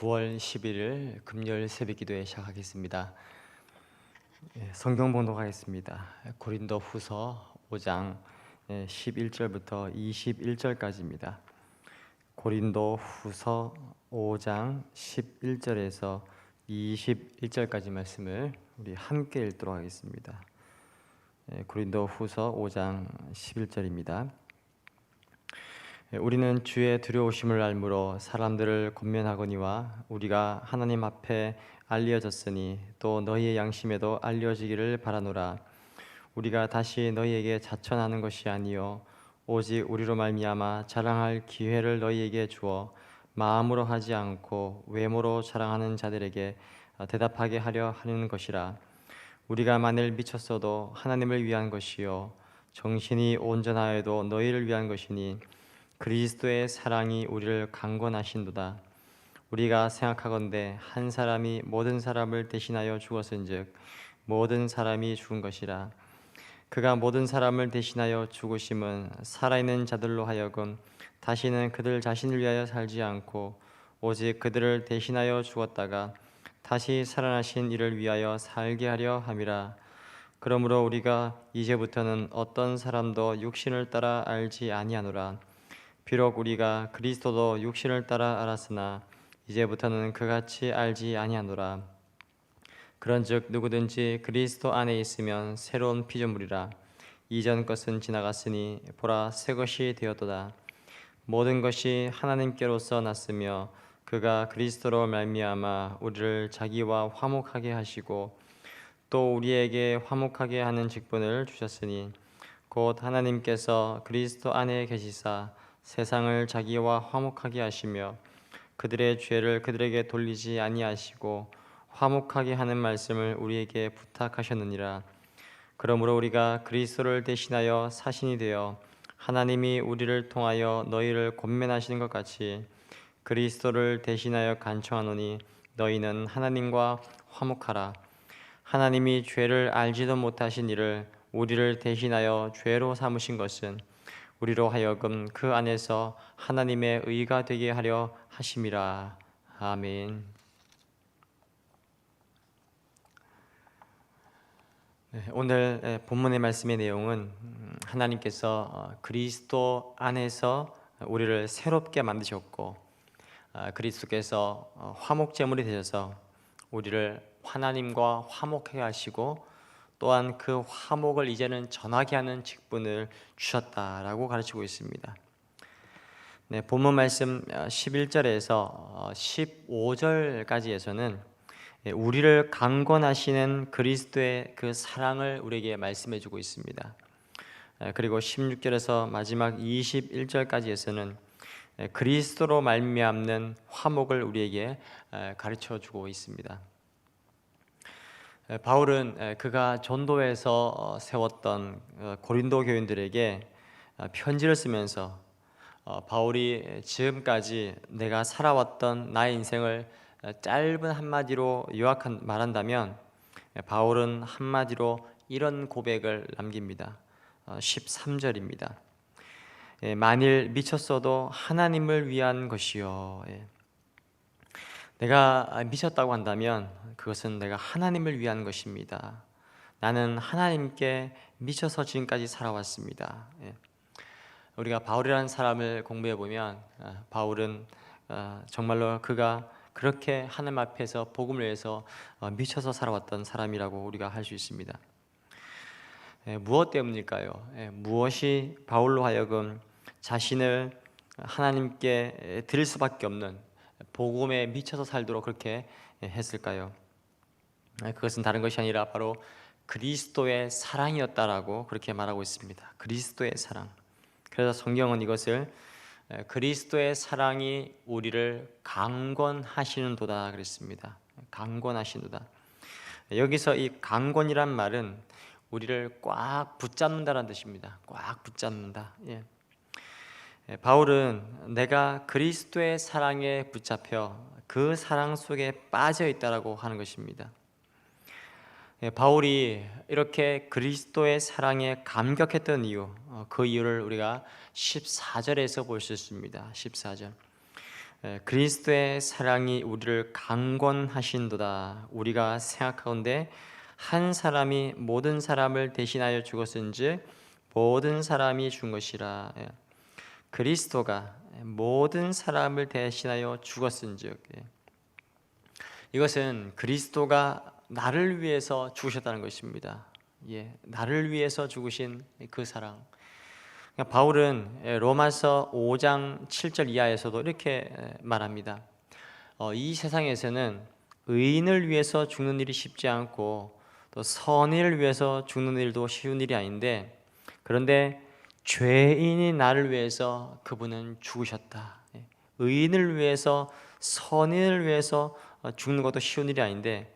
9월 11일 금요일 새벽 기도회 시작하겠습니다. 성경 봉독하겠습니다. 고린도 후서 5장 11절부터 21절까지입니다. 고린도 후서 5장 11절에서 21절까지 말씀을 우리 함께 읽도록 하겠습니다. 고린도 후서 5장 11절입니다. 우리는 주의 두려우심을 알므로 사람들을 권면하거니와 우리가 하나님 앞에 알려졌으니 또 너희의 양심에도 알려지기를 바라노라. 우리가 다시 너희에게 자천하는 것이 아니요 오직 우리로 말미암아 자랑할 기회를 너희에게 주어 마음으로 하지 않고 외모로 자랑하는 자들에게 대답하게 하려 하는 것이라. 우리가 만일 미쳤어도 하나님을 위한 것이요 정신이 온전하여도 너희를 위한 것이니 그리스도의 사랑이 우리를 강권하신도다. 우리가 생각하건대 한 사람이 모든 사람을 대신하여 죽었은즉 모든 사람이 죽은 것이라. 그가 모든 사람을 대신하여 죽으심은 살아있는 자들로 하여금 다시는 그들 자신을 위하여 살지 않고 오직 그들을 대신하여 죽었다가 다시 살아나신 이를 위하여 살게 하려 함이라. 그러므로 우리가 이제부터는 어떤 사람도 육신을 따라 알지 아니하노라. 비록 우리가 그리스도도 육신을 따라 알았으나 이제부터는 그같이 알지 아니하노라. 그런즉 누구든지 그리스도 안에 있으면 새로운 피조물이라. 이전 것은 지나갔으니 보라 새 것이 되었도다. 모든 것이 하나님께로서 났으며 그가 그리스도로 말미암아 우리를 자기와 화목하게 하시고 또 우리에게 화목하게 하는 직분을 주셨으니 곧 하나님께서 그리스도 안에 계시사 세상을 자기와 화목하게 하시며 그들의 죄를 그들에게 돌리지 아니하시고 화목하게 하는 말씀을 우리에게 부탁하셨느니라. 그러므로 우리가 그리스도를 대신하여 사신이 되어 하나님이 우리를 통하여 너희를 권면하시는 것 같이 그리스도를 대신하여 간청하노니 너희는 하나님과 화목하라. 하나님이 죄를 알지도 못하신 이를 우리를 대신하여 죄로 삼으신 것은 우리로 하여금 그 안에서 하나님의 의가 되게 하려 하심이라. 아멘. 오늘 본문의 말씀의 내용은 하나님께서 그리스도 안에서 우리를 새롭게 만드셨고 그리스도께서 화목제물이 되셔서 우리를 하나님과 화목하게 하시고 또한 그 화목을 이제는 전하게 하는 직분을 주셨다라고 가르치고 있습니다. 본문 말씀 11절에서 15절까지에서는 우리를 강권하시는 그리스도의 그 사랑을 우리에게 말씀해 주고 있습니다. 그리고 16절에서 마지막 21절까지에서는 그리스도로 말미암는 화목을 우리에게 가르쳐 주고 있습니다. 바울은 그가 전도에서 세웠던 고린도 교인들에게 편지를 쓰면서 바울이 지금까지 내가 살아왔던 나의 인생을 짧은 한마디로 말한다면 바울은 한마디로 이런 고백을 남깁니다. 13절입니다. 만일 미쳤어도 하나님을 위한 것이요. 내가 미쳤다고 한다면 그것은 내가 하나님을 위한 것입니다. 나는 하나님께 미쳐서 지금까지 살아왔습니다. 우리가 바울이라는 사람을 공부해 보면 바울은 정말로 그가 그렇게 하나님 앞에서 복음을 위해서 미쳐서 살아왔던 사람이라고 우리가 할 수 있습니다. 무엇 때문일까요? 무엇이 바울로 하여금 자신을 하나님께 드릴 수밖에 없는 복음에 미쳐서 살도록 그렇게 했을까요? 그것은 다른 것이 아니라 바로 그리스도의 사랑이었다라고 그렇게 말하고 있습니다. 그리스도의 사랑. 그래서 성경은 이것을 그리스도의 사랑이 우리를 강권하시는도다 그랬습니다. 강권하시는도다. 여기서 이 강권이란 말은 우리를 꽉 붙잡는다라는 뜻입니다. 꽉 붙잡는다. 바울은 내가 그리스도의 사랑에 붙잡혀 그 사랑 속에 빠져 있다라고 하는 것입니다. 바울이 이렇게 그리스도의 사랑에 감격했던 이유, 그 이유를 우리가 14절에서 볼 수 있습니다. 14절. 그리스도의 사랑이 우리를 강권하신도다. 우리가 생각하건대 한 사람이 모든 사람을 대신하여 죽었은즉 모든 사람이 죽은 것이라. 그리스도가 모든 사람을 대신하여 죽었은즉, 이것은 그리스도가 나를 위해서 죽으셨다는 것입니다. 나를 위해서 죽으신 그 사랑. 바울은 로마서 5장 7절 이하에서도 이렇게 말합니다. 이 세상에서는 의인을 위해서 죽는 일이 쉽지 않고 또 선인을 위해서 죽는 일도 쉬운 일이 아닌데, 그런데 죄인이 나를 위해서 그분은 죽으셨다. 의인을 위해서, 선인을 위해서 죽는 것도 쉬운 일이 아닌데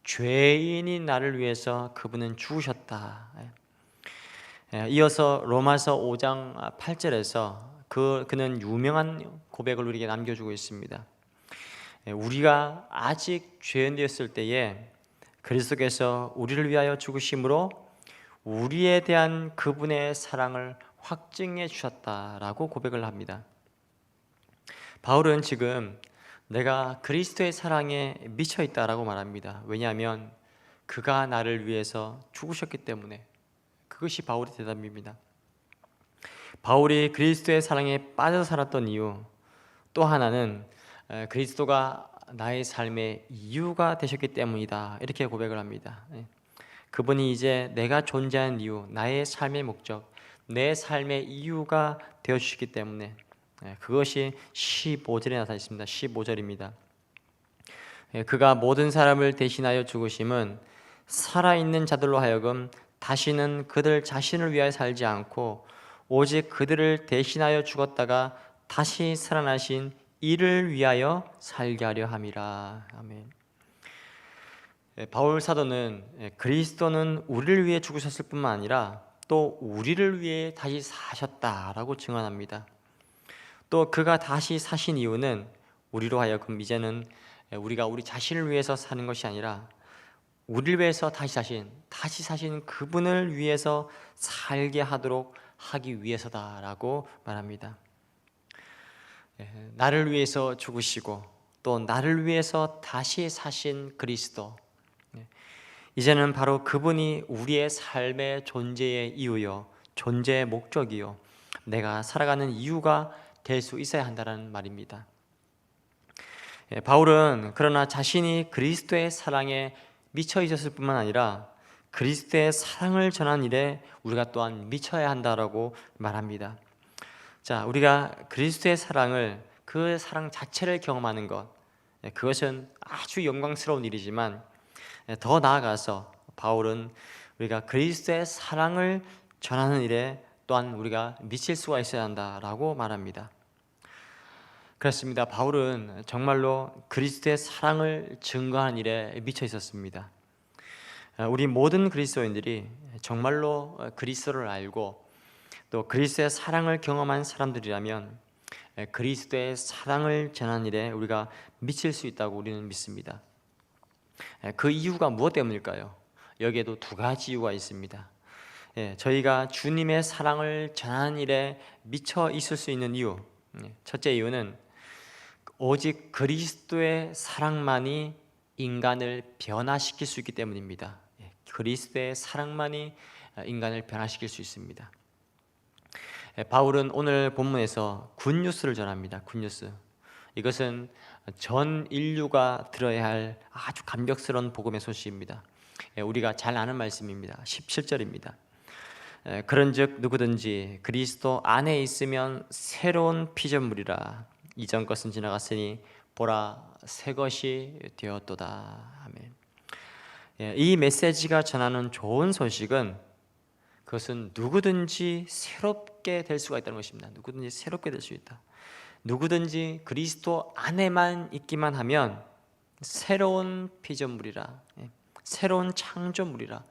죄인이 나를 위해서 그분은 죽으셨다. 이어서 로마서 5장 8절에서 그는 유명한 고백을 우리에게 남겨주고 있습니다. 우리가 아직 죄인 되었을 때에 그리스도께서 우리를 위하여 죽으심으로 우리에 대한 그분의 사랑을 확증해 주셨다라고 고백을 합니다. 바울은 지금 내가 그리스도의 사랑에 미쳐 있다라고 말합니다. 왜냐하면 그가 나를 위해서 죽으셨기 때문에. 그것이 바울의 대답입니다. 바울이 그리스도의 사랑에 빠져 살았던 이유, 또 하나는 그리스도가 나의 삶의 이유가 되셨기 때문이다, 이렇게 고백을 합니다. 그분이 이제 내가 존재하는 이유, 나의 삶의 목적, 내 삶의 이유가 되어주시기 때문에. 그것이 15절에 나타나 있습니다. 15절입니다. 그가 모든 사람을 대신하여 죽으심은 살아있는 자들로 하여금 다시는 그들 자신을 위하여 살지 않고 오직 그들을 대신하여 죽었다가 다시 살아나신 이를 위하여 살게 하려 함이라. 아멘. 바울 사도는 그리스도는 우리를 위해 죽으셨을 뿐만 아니라 또 우리를 위해 다시 사셨다라고 증언합니다. 또 그가 다시 사신 이유는 우리로 하여금 이제는 우리가 우리 자신을 위해서 사는 것이 아니라 우리를 위해서 다시 사신 그분을 위해서 살게 하도록 하기 위해서다라고 말합니다. 나를 위해서 죽으시고 또 나를 위해서 다시 사신 그리스도, 이제는 바로 그분이 우리의 삶의 존재의 이유요, 존재의 목적이요, 내가 살아가는 이유가 될 수 있어야 한다는 말입니다. 바울은 그러나 자신이 그리스도의 사랑에 미쳐 있었을 뿐만 아니라 그리스도의 사랑을 전하는 일에 우리가 또한 미쳐야 한다라고 말합니다. 자, 우리가 그리스도의 사랑을, 그 사랑 자체를 경험하는 것, 그것은 아주 영광스러운 일이지만 더 나아가서 바울은 우리가 그리스도의 사랑을 전하는 일에 또한 우리가 미칠 수가 있어야 한다라고 말합니다. 그렇습니다. 바울은 정말로 그리스도의 사랑을 증거하는 일에 미쳐 있었습니다. 우리 모든 그리스도인들이 정말로 그리스도를 알고 또 그리스도의 사랑을 경험한 사람들이라면 그리스도의 사랑을 전하는 일에 우리가 미칠 수 있다고 우리는 믿습니다. 그 이유가 무엇 때문일까요? 여기에도 두 가지 이유가 있습니다. 저희가 주님의 사랑을 전하는 일에 미쳐 있을 수 있는 이유, 첫째 이유는 오직 그리스도의 사랑만이 인간을 변화시킬 수 있기 때문입니다. 그리스도의 사랑만이 인간을 변화시킬 수 있습니다. 바울은 오늘 본문에서 굿뉴스를 전합니다. 굿뉴스. 이것은 전 인류가 들어야 할 아주 감격스러운 복음의 소식입니다. 우리가 잘 아는 말씀입니다. 17절입니다. 그런즉 누구든지 그리스도 안에 있으면 새로운 피조물이라. 이전 것은 지나갔으니 보라 새 것이 되었도다. 아멘. 이 메시지가 전하는 좋은 소식은 그것은 누구든지 새롭게 될 수가 있다는 것입니다. 누구든지 새롭게 될 수 있다. 누구든지 그리스도 안에만 있기만 하면 새로운 피조물이라, 새로운 창조물이라,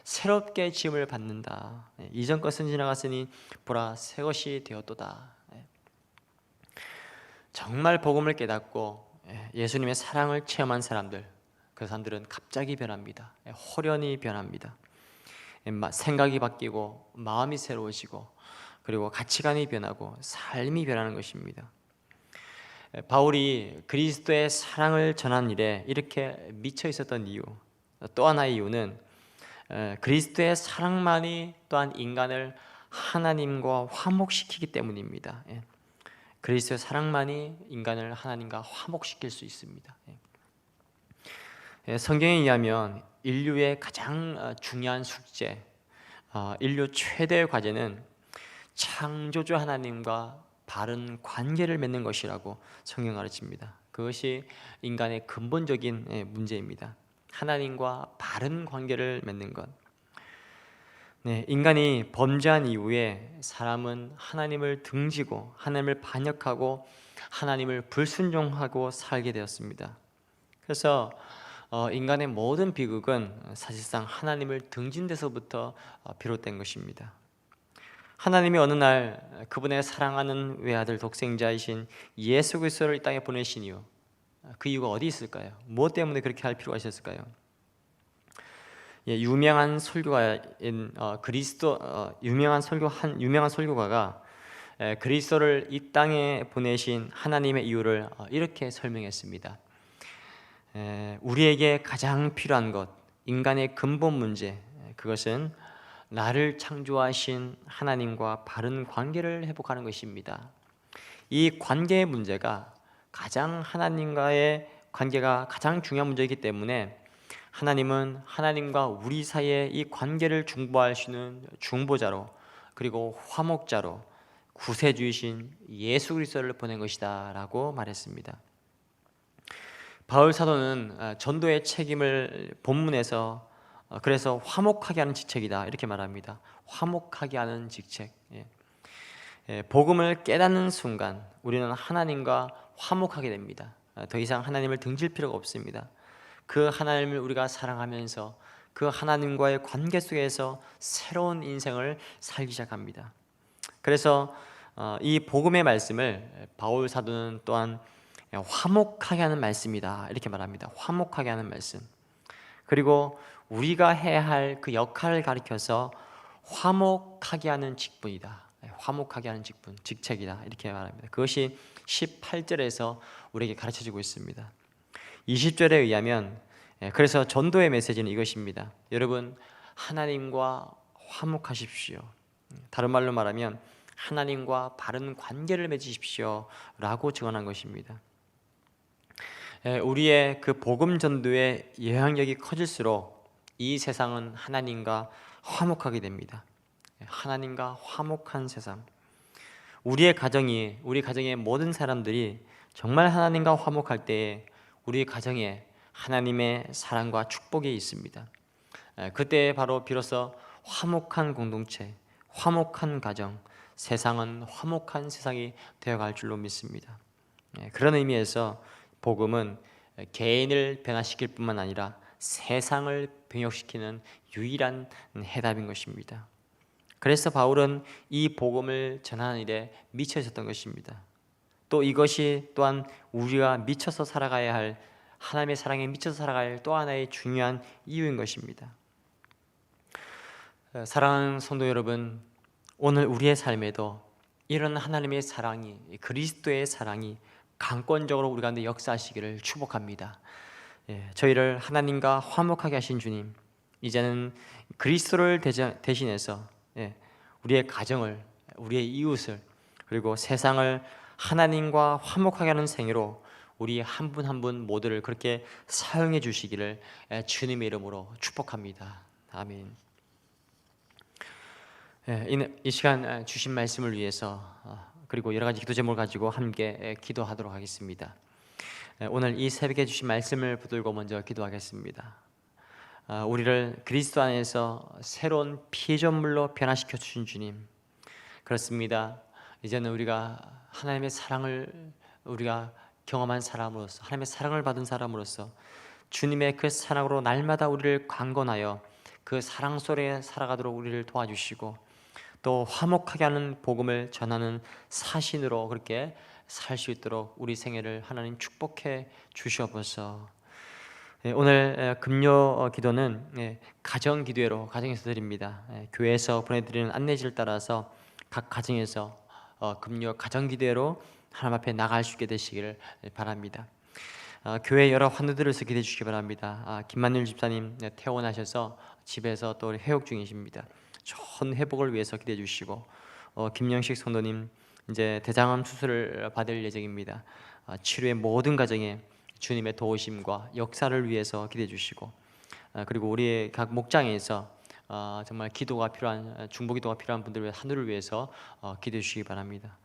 새롭게 지음을 받는다. 이전 것은 지나갔으니 보라 새 것이 되었도다. 정말 복음을 깨닫고 예수님의 사랑을 체험한 사람들, 그 사람들은 갑자기 변합니다. 호련히 변합니다. 생각이 바뀌고 마음이 새로워지고 그리고 가치관이 변하고 삶이 변하는 것입니다. 바울이 그리스도의 사랑을 전하는 일에 이렇게 미쳐 있었던 이유, 또 하나의 이유는 그리스도의 사랑만이 또한 인간을 하나님과 화목시키기 때문입니다. 그리스도의 사랑만이 인간을 하나님과 화목시킬 수 있습니다. 성경에 의하면 인류의 가장 중요한 숙제, 인류 최대의 과제는 창조주 하나님과 바른 관계를 맺는 것이라고 성경 가르칩니다. 그것이 인간의 근본적인 문제입니다. 하나님과 바른 관계를 맺는 것. 인간이 범죄한 이후에 사람은 하나님을 등지고 하나님을 반역하고 하나님을 불순종하고 살게 되었습니다. 그래서 인간의 모든 비극은 사실상 하나님을 등진 데서부터 비롯된 것입니다. 하나님이 어느 날 그분의 사랑하는 외아들 독생자이신 예수 그리스도를 이 땅에 보내신 이유, 그 이유가 어디 있을까요? 무엇 때문에 그렇게 할 필요가 있었을까요? 유명한 설교가인 유명한 설교가가 그리스도를 이 땅에 보내신 하나님의 이유를 이렇게 설명했습니다. 우리에게 가장 필요한 것, 인간의 근본 문제, 그것은 나를 창조하신 하나님과 바른 관계를 회복하는 것입니다. 이 관계의 문제가 하나님과의 관계가 가장 중요한 문제이기 때문에 하나님은 하나님과 우리 사이의 이 관계를 중보하시는 중보자로, 그리고 화목자로 구세주이신 예수 그리스도를 보낸 것이다 라고 말했습니다. 바울 사도는 전도의 책임을 본문에서 그래서 화목하게 하는 직책이다 이렇게 말합니다. 화목하게 하는 직책. 복음을 깨닫는 순간 우리는 하나님과 화목하게 됩니다. 더 이상 하나님을 등질 필요가 없습니다. 그 하나님을 우리가 사랑하면서 그 하나님과의 관계 속에서 새로운 인생을 살기 시작합니다. 그래서 이 복음의 말씀을 바울 사도는 또한 화목하게 하는 말씀이다 이렇게 말합니다. 화목하게 하는 말씀. 그리고 우리가 해야 할 그 역할을 가리켜서 화목하게 하는 직분이다. 화목하게 하는 직분, 직책이다 이렇게 말합니다. 그것이 18절에서 우리에게 가르쳐주고 있습니다. 20절에 의하면 그래서 전도의 메시지는 이것입니다. 여러분, 하나님과 화목하십시오. 다른 말로 말하면 하나님과 바른 관계를 맺으십시오 라고 증언한 것입니다. 우리의 그 복음 전도의 영향력이 커질수록 이 세상은 하나님과 화목하게 됩니다. 하나님과 화목한 세상. 우리 가정의 모든 사람들이 정말 하나님과 화목할 때에 우리 가정에 하나님의 사랑과 축복이 있습니다. 그때 바로 비로소 화목한 공동체, 화목한 가정, 세상은 화목한 세상이 되어갈 줄로 믿습니다. 그런 의미에서 복음은 개인을 변화시킬 뿐만 아니라 세상을 병역시키는 유일한 해답인 것입니다. 그래서 바울은 이 복음을 전하는 일에 미쳐 있었던 것입니다. 또 이것이 또한 우리가 미쳐서 살아가야 할, 하나님의 사랑에 미쳐서 살아가야 할 또 하나의 중요한 이유인 것입니다. 사랑하는 성도 여러분, 오늘 우리의 삶에도 이런 하나님의 사랑이, 그리스도의 사랑이 강권적으로 우리 가운데 역사하시기를 축복합니다. 저희를 하나님과 화목하게 하신 주님, 이제는 그리스도를 대신해서 우리의 가정을, 우리의 이웃을, 그리고 세상을 하나님과 화목하게 하는 생애로 우리 한 분 한 분 모두를 그렇게 사용해 주시기를 주님의 이름으로 축복합니다. 아멘. 이 시간 주신 말씀을 위해서 그리고 여러 가지 기도 제목을 가지고 함께 기도하도록 하겠습니다. 오늘 이 새벽에 주신 말씀을 붙들고 먼저 기도하겠습니다. 우리를 그리스도 안에서 새로운 피조물로 변화시켜 주신 주님, 그렇습니다. 이제는 우리가 하나님의 사랑을 우리가 경험한 사람으로서, 하나님의 사랑을 받은 사람으로서 주님의 그 사랑으로 날마다 우리를 강건하여 그 사랑 속에 살아가도록 우리를 도와주시고, 또 화목하게 하는 복음을 전하는 사신으로 그렇게 살 수 있도록 우리 생애를 하나님 축복해 주시옵소서. 오늘 금요 기도는 가정 기도회로 가정에서 드립니다. 교회에서 보내드리는 안내지를 따라서 각 가정에서 금요 가정 기도회로 하나님 앞에 나갈 수 있게 되시기를 바랍니다. 교회 여러 환우들에서 기도해 주시기 바랍니다. 김만일 집사님 퇴원하셔서 집에서 또 회복 중이십니다. 좋은 회복을 위해서 기도해 주시고, 김영식 성도님 이제 대장암 수술을 받을 예정입니다. 치료의 모든 과정에 주님의 도우심과 역사를 위해서 기도해 주시고, 그리고 우리의 각 목장에서 정말 기도가 필요한, 중보기도가 필요한 분들을 하늘을 위해서 기도해 주시기 바랍니다.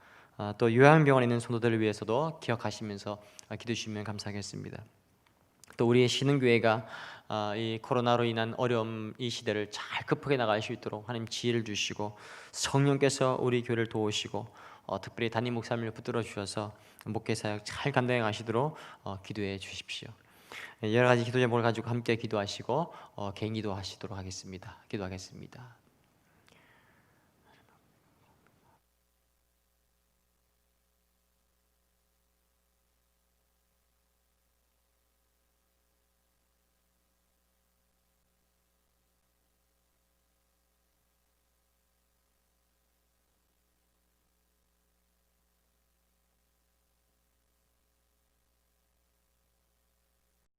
또 요양병원에 있는 성도들을 위해서도 기억하시면서 기도해 주시면 감사하겠습니다. 또 우리의 신흥교회가 이 코로나로 인한 어려움 이 시대를 잘 극복해 나갈 수 있도록 하나님 지혜를 주시고, 성령께서 우리 교회를 도우시고, 특별히 담임 목사님을 붙들어 주셔서 목회 사역 잘 감당해 가시도록 기도해 주십시오. 여러 가지 기도 제목을 가지고 함께 기도하시고 개인 기도하시도록 하겠습니다. 기도하겠습니다.